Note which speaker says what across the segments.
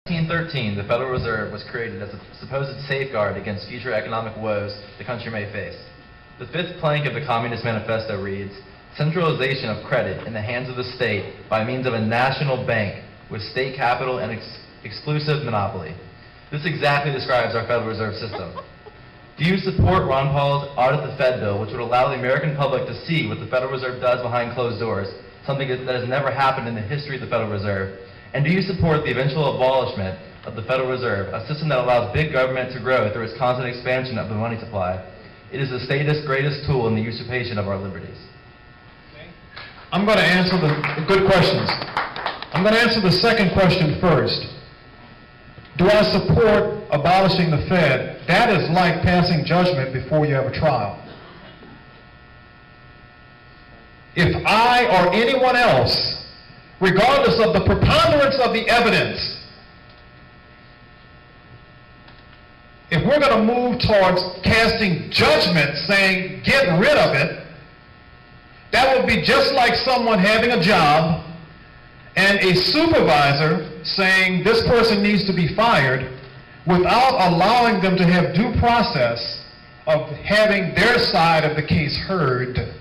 Speaker 1: In 1913, the Federal Reserve was created as a supposed safeguard against future economic woes the country may face. The fifth plank of the Communist Manifesto reads, "Centralization of credit in the hands of the state by means of a national bank with state capital and exclusive monopoly." This exactly describes our Federal Reserve system. Do you support Ron Paul's Audit the Fed Bill, which would allow the American public to see what the Federal Reserve does behind closed doors, something that has never happened in the history of the Federal Reserve? And do you support the eventual abolishment of the Federal Reserve, a system that allows big government to grow through its constant expansion of the money supply? It is the state's greatest tool in the usurpation of our liberties.
Speaker 2: I'm going to answer the good questions. I'm going to answer the second question first. Do I support abolishing the Fed? That is like passing judgment before you have a trial. If I or anyone else, regardless of the preponderance of the evidence, if we're going to move towards casting judgment saying get rid of it, that would be just like someone having a job and a supervisor saying this person needs to be fired without allowing them to have due process of having their side of the case heard.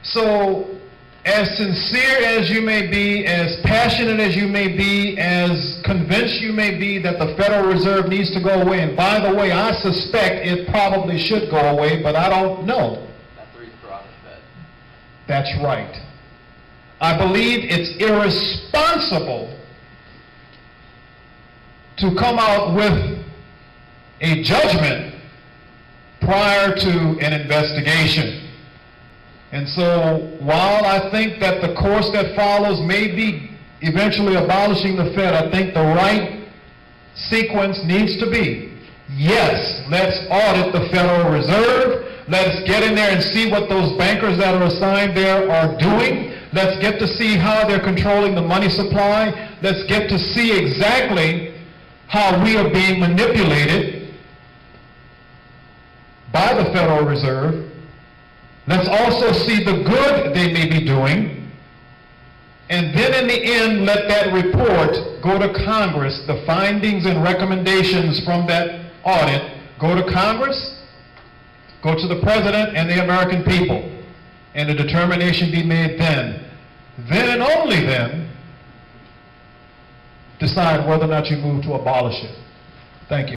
Speaker 2: So, as sincere as you may be, as passionate as you may be, as convinced you may be that the Federal Reserve needs to go away, and by the way, I suspect it probably should go away, but I don't know.
Speaker 1: That's the reason for Audi the Fed.
Speaker 2: That's right. I believe it's irresponsible to come out with a judgment prior to an investigation. And so, while I think that the course that follows may be eventually abolishing the Fed, I think the right sequence needs to be, yes, let's audit the Federal Reserve. Let's get in there and see what those bankers that are assigned there are doing. Let's get to see how they're controlling the money supply. Let's get to see exactly how we are being manipulated by the Federal Reserve. Let's also see the good they may be doing. And then in the end, let that report go to Congress. The findings and recommendations from that audit go to Congress, go to the President and the American people, and a determination be made then. Then and only then, decide whether or not you move to abolish it. Thank you.